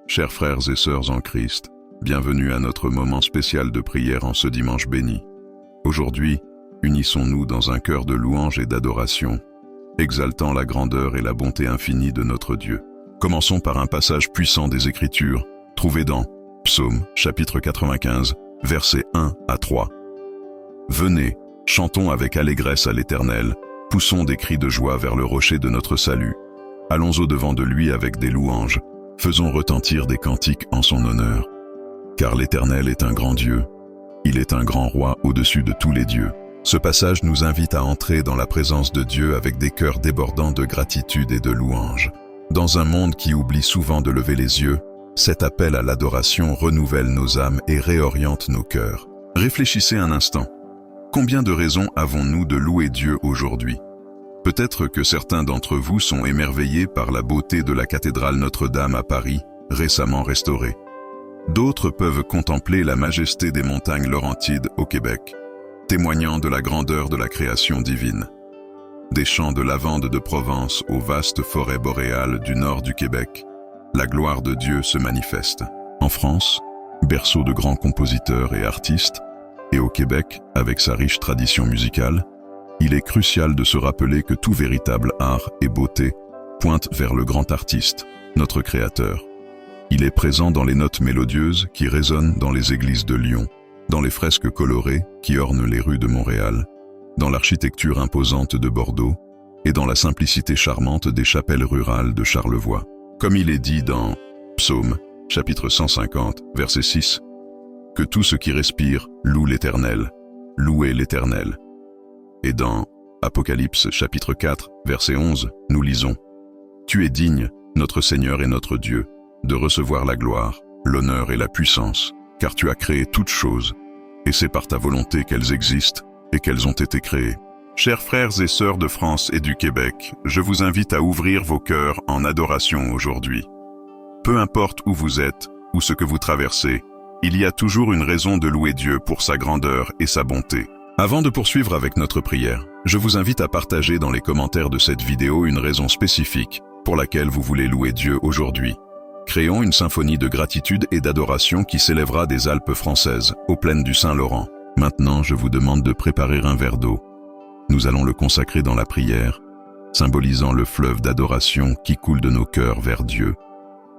Chers frères et sœurs en Christ, bienvenue à notre moment spécial de prière en ce dimanche béni. Aujourd'hui, unissons-nous dans un cœur de louange et d'adoration, exaltant la grandeur et la bonté infinie de notre Dieu. Commençons par un passage puissant des Écritures, trouvé dans Psaume, chapitre 95, versets 1 à 3. Venez, chantons avec allégresse à l'Éternel, poussons des cris de joie vers le rocher de notre salut. Allons au-devant de lui avec des louanges, faisons retentir des cantiques en son honneur. Car l'Éternel est un grand Dieu, il est un grand roi au-dessus de tous les dieux. Ce passage nous invite à entrer dans la présence de Dieu avec des cœurs débordants de gratitude et de louange. Dans un monde qui oublie souvent de lever les yeux, cet appel à l'adoration renouvelle nos âmes et réoriente nos cœurs. Réfléchissez un instant. Combien de raisons avons-nous de louer Dieu aujourd'hui ? Peut-être que certains d'entre vous sont émerveillés par la beauté de la cathédrale Notre-Dame à Paris, récemment restaurée. D'autres peuvent contempler la majesté des montagnes Laurentides au Québec, témoignant de la grandeur de la création divine. Des champs de lavande de Provence aux vastes forêts boréales du nord du Québec, la gloire de Dieu se manifeste. En France, berceau de grands compositeurs et artistes, et au Québec, avec sa riche tradition musicale, il est crucial de se rappeler que tout véritable art et beauté pointe vers le grand artiste, notre Créateur. Il est présent dans les notes mélodieuses qui résonnent dans les églises de Lyon, dans les fresques colorées qui ornent les rues de Montréal, dans l'architecture imposante de Bordeaux et dans la simplicité charmante des chapelles rurales de Charlevoix. Comme il est dit dans Psaume, chapitre 150, verset 6, « Que tout ce qui respire loue l'Éternel, louez l'Éternel ». Et dans Apocalypse chapitre 4, verset 11, nous lisons « Tu es digne, notre Seigneur et notre Dieu, de recevoir la gloire, l'honneur et la puissance, car tu as créé toutes choses, et c'est par ta volonté qu'elles existent et qu'elles ont été créées. » Chers frères et sœurs de France et du Québec, je vous invite à ouvrir vos cœurs en adoration aujourd'hui. Peu importe où vous êtes ou ce que vous traversez, il y a toujours une raison de louer Dieu pour sa grandeur et sa bonté. Avant de poursuivre avec notre prière, je vous invite à partager dans les commentaires de cette vidéo une raison spécifique pour laquelle vous voulez louer Dieu aujourd'hui. Créons une symphonie de gratitude et d'adoration qui s'élèvera des Alpes françaises, aux plaines du Saint-Laurent. Maintenant, je vous demande de préparer un verre d'eau. Nous allons le consacrer dans la prière, symbolisant le fleuve d'adoration qui coule de nos cœurs vers Dieu.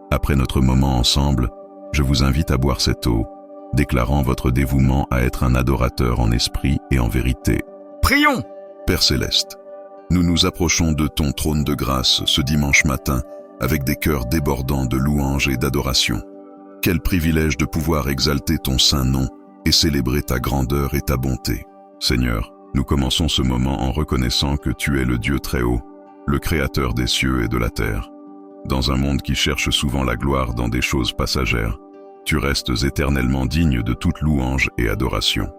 Après notre moment ensemble, je vous invite à boire cette eau, déclarant votre dévouement à être un adorateur en esprit et en vérité. Prions! Père Céleste, nous nous approchons de ton trône de grâce ce dimanche matin avec des cœurs débordants de louange et d'adoration. Quel privilège de pouvoir exalter ton saint nom et célébrer ta grandeur et ta bonté. Seigneur, nous commençons ce moment en reconnaissant que tu es le Dieu très haut, le Créateur des cieux et de la terre. Dans un monde qui cherche souvent la gloire dans des choses passagères, tu restes éternellement digne de toute louange et adoration.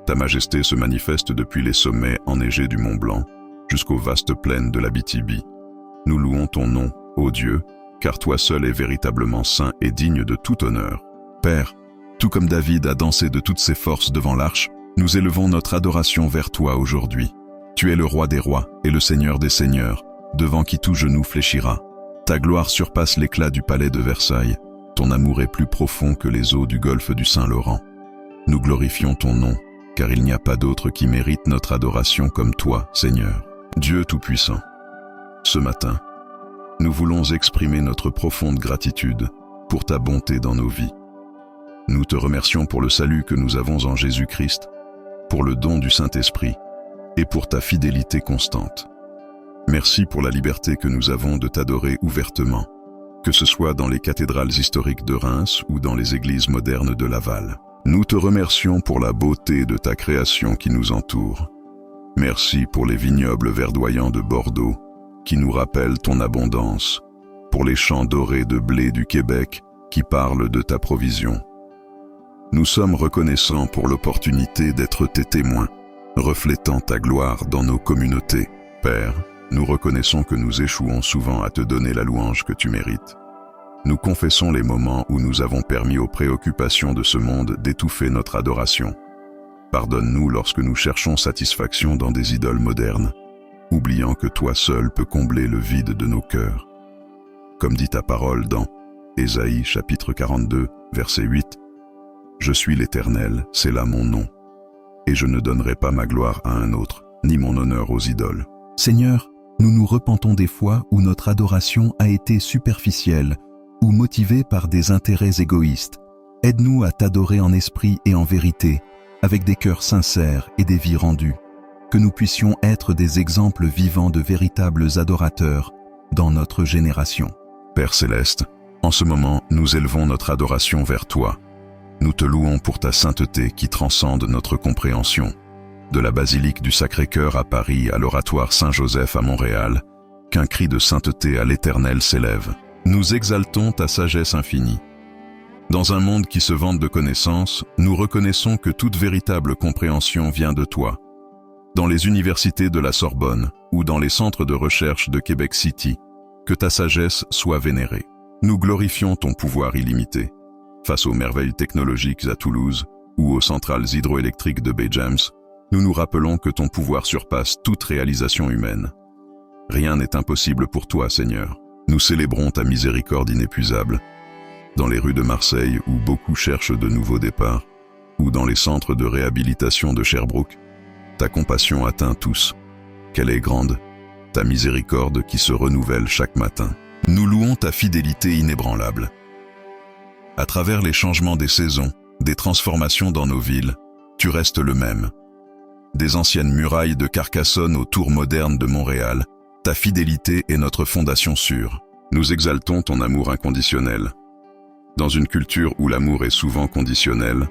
Ta majesté se manifeste depuis les sommets enneigés du Mont Blanc jusqu'aux vastes plaines de l'Abitibi. Nous louons ton nom, ô Dieu, car toi seul es véritablement saint et digne de tout honneur. Père, tout comme David a dansé de toutes ses forces devant l'arche, nous élevons notre adoration vers toi aujourd'hui. Tu es le roi des rois et le seigneur des seigneurs, devant qui tout genou fléchira. Ta gloire surpasse l'éclat du palais de Versailles. Ton amour est plus profond que les eaux du golfe du Saint-Laurent. Nous glorifions ton nom, car il n'y a pas d'autre qui mérite notre adoration comme toi, Seigneur. Dieu Tout-Puissant, ce matin, nous voulons exprimer notre profonde gratitude pour ta bonté dans nos vies. Nous te remercions pour le salut que nous avons en Jésus-Christ, pour le don du Saint-Esprit et pour ta fidélité constante. Merci pour la liberté que nous avons de t'adorer ouvertement, que ce soit dans les cathédrales historiques de Reims ou dans les églises modernes de Laval. Nous te remercions pour la beauté de ta création qui nous entoure. Merci pour les vignobles verdoyants de Bordeaux, qui nous rappellent ton abondance, pour les champs dorés de blé du Québec, qui parlent de ta provision. Nous sommes reconnaissants pour l'opportunité d'être tes témoins, reflétant ta gloire dans nos communautés. Père, nous reconnaissons que nous échouons souvent à te donner la louange que tu mérites. Nous confessons les moments où nous avons permis aux préoccupations de ce monde d'étouffer notre adoration. Pardonne-nous lorsque nous cherchons satisfaction dans des idoles modernes, oubliant que toi seul peux combler le vide de nos cœurs. Comme dit ta parole dans Ésaïe chapitre 42, verset 8. Je suis l'Éternel, c'est là mon nom. Et je ne donnerai pas ma gloire à un autre, ni mon honneur aux idoles. Seigneur, nous nous repentons des fois où notre adoration a été superficielle ou motivée par des intérêts égoïstes. Aide-nous à t'adorer en esprit et en vérité, avec des cœurs sincères et des vies rendues. Que nous puissions être des exemples vivants de véritables adorateurs dans notre génération. Père céleste, en ce moment, nous élevons notre adoration vers toi. Nous te louons pour ta sainteté qui transcende notre compréhension. De la basilique du Sacré-Cœur à Paris à l'oratoire Saint-Joseph à Montréal, qu'un cri de sainteté à l'Éternel s'élève. Nous exaltons ta sagesse infinie. Dans un monde qui se vante de connaissances, nous reconnaissons que toute véritable compréhension vient de toi. Dans les universités de la Sorbonne ou dans les centres de recherche de Québec City, que ta sagesse soit vénérée. Nous glorifions ton pouvoir illimité. Face aux merveilles technologiques à Toulouse ou aux centrales hydroélectriques de Bay James, nous nous rappelons que ton pouvoir surpasse toute réalisation humaine. Rien n'est impossible pour toi, Seigneur. Nous célébrons ta miséricorde inépuisable. Dans les rues de Marseille où beaucoup cherchent de nouveaux départs, ou dans les centres de réhabilitation de Sherbrooke, ta compassion atteint tous. Qu'elle est grande, ta miséricorde qui se renouvelle chaque matin. Nous louons ta fidélité inébranlable. À travers les changements des saisons, des transformations dans nos villes, tu restes le même. Des anciennes murailles de Carcassonne aux tours modernes de Montréal, ta fidélité est notre fondation sûre. Nous exaltons ton amour inconditionnel. Dans une culture où l'amour est souvent conditionnel,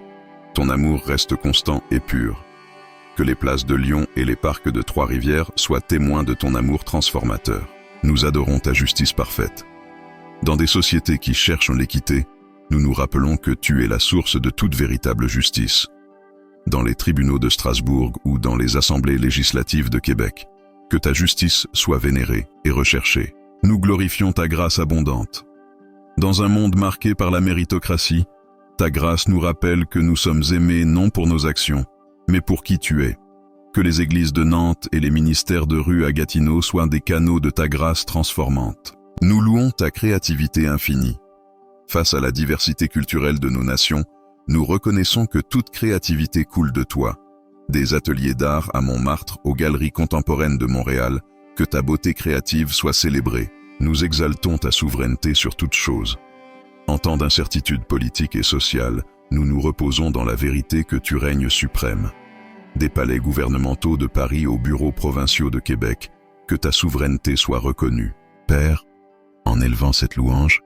ton amour reste constant et pur. Que les places de Lyon et les parcs de Trois-Rivières soient témoins de ton amour transformateur. Nous adorons ta justice parfaite. Dans des sociétés qui cherchent l'équité, nous nous rappelons que tu es la source de toute véritable justice. Dans les tribunaux de Strasbourg ou dans les assemblées législatives de Québec, que ta justice soit vénérée et recherchée. Nous glorifions ta grâce abondante. Dans un monde marqué par la méritocratie, ta grâce nous rappelle que nous sommes aimés non pour nos actions, mais pour qui tu es. Que les églises de Nantes et les ministères de rue à Gatineau soient des canaux de ta grâce transformante. Nous louons ta créativité infinie. Face à la diversité culturelle de nos nations, nous reconnaissons que toute créativité coule de toi. Des ateliers d'art à Montmartre aux galeries contemporaines de Montréal, que ta beauté créative soit célébrée. Nous exaltons ta souveraineté sur toute chose. En temps d'incertitude politique et sociale, nous nous reposons dans la vérité que tu règnes suprême. Des palais gouvernementaux de Paris aux bureaux provinciaux de Québec, que ta souveraineté soit reconnue. Père, en élevant cette louange,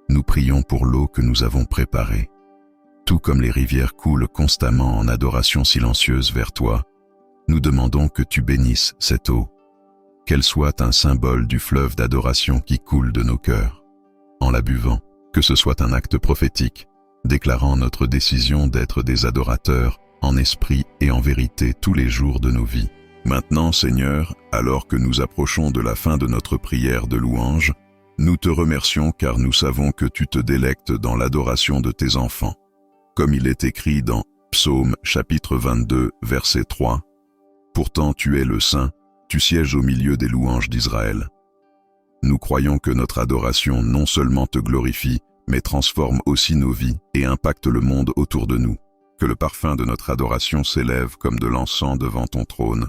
nous prions pour l'eau que nous avons préparée. Tout comme les rivières coulent constamment en adoration silencieuse vers toi, nous demandons que tu bénisses cette eau, qu'elle soit un symbole du fleuve d'adoration qui coule de nos cœurs. En la buvant, que ce soit un acte prophétique, déclarant notre décision d'être des adorateurs en esprit et en vérité tous les jours de nos vies. Maintenant, Seigneur, alors que nous approchons de la fin de notre prière de louange, nous te remercions car nous savons que tu te délectes dans l'adoration de tes enfants. Comme il est écrit dans Psaume chapitre 22, verset 3, « Pourtant tu es le Saint, tu sièges au milieu des louanges d'Israël. » Nous croyons que notre adoration non seulement te glorifie, mais transforme aussi nos vies et impacte le monde autour de nous. Que le parfum de notre adoration s'élève comme de l'encens devant ton trône.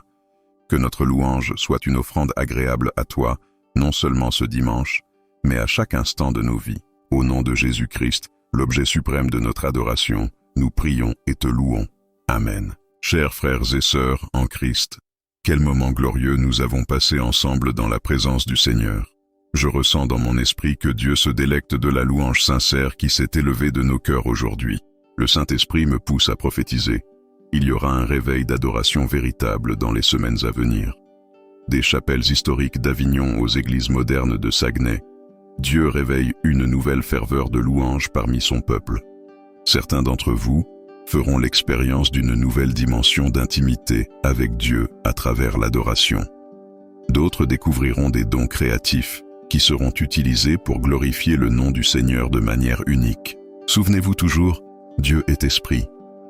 Que notre louange soit une offrande agréable à toi, non seulement ce dimanche, mais à chaque instant de nos vies. Au nom de Jésus-Christ, l'objet suprême de notre adoration, nous prions et te louons. Amen. Chers frères et sœurs en Christ, quel moment glorieux nous avons passé ensemble dans la présence du Seigneur. Je ressens dans mon esprit que Dieu se délecte de la louange sincère qui s'est élevée de nos cœurs aujourd'hui. Le Saint-Esprit me pousse à prophétiser. Il y aura un réveil d'adoration véritable dans les semaines à venir. Des chapelles historiques d'Avignon aux églises modernes de Saguenay, Dieu réveille une nouvelle ferveur de louange parmi son peuple. Certains d'entre vous feront l'expérience d'une nouvelle dimension d'intimité avec Dieu à travers l'adoration. D'autres découvriront des dons créatifs qui seront utilisés pour glorifier le nom du Seigneur de manière unique. Souvenez-vous toujours, Dieu est esprit,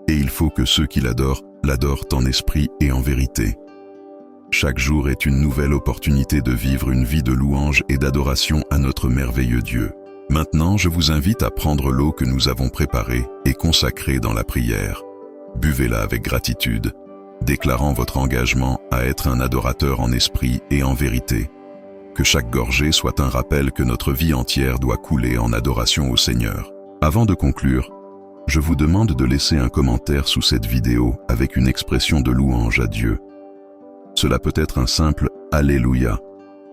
et il faut que ceux qui l'adorent en esprit et en vérité. Chaque jour est une nouvelle opportunité de vivre une vie de louange et d'adoration à notre merveilleux Dieu. Maintenant, je vous invite à prendre l'eau que nous avons préparée et consacrée dans la prière. Buvez-la avec gratitude, déclarant votre engagement à être un adorateur en esprit et en vérité. Que chaque gorgée soit un rappel que notre vie entière doit couler en adoration au Seigneur. Avant de conclure, je vous demande de laisser un commentaire sous cette vidéo avec une expression de louange à Dieu. Cela peut être un simple « Alléluia »,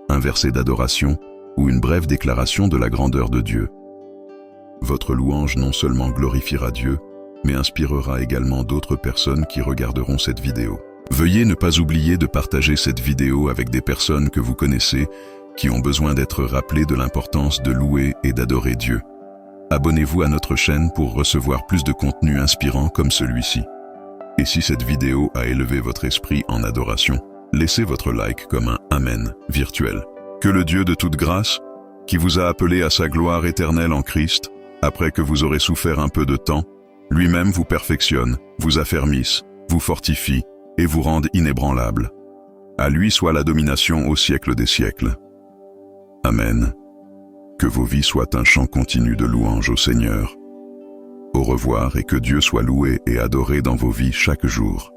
un verset d'adoration ou une brève déclaration de la grandeur de Dieu. Votre louange non seulement glorifiera Dieu, mais inspirera également d'autres personnes qui regarderont cette vidéo. Veuillez ne pas oublier de partager cette vidéo avec des personnes que vous connaissez qui ont besoin d'être rappelées de l'importance de louer et d'adorer Dieu. Abonnez-vous à notre chaîne pour recevoir plus de contenu inspirant comme celui-ci. Et si cette vidéo a élevé votre esprit en adoration, laissez votre like comme un Amen virtuel. Que le Dieu de toute grâce, qui vous a appelé à sa gloire éternelle en Christ, après que vous aurez souffert un peu de temps, lui-même vous perfectionne, vous affermisse, vous fortifie et vous rende inébranlable. À lui soit la domination au siècle des siècles. Amen. Que vos vies soient un chant continu de louange au Seigneur. Au revoir et que Dieu soit loué et adoré dans vos vies chaque jour.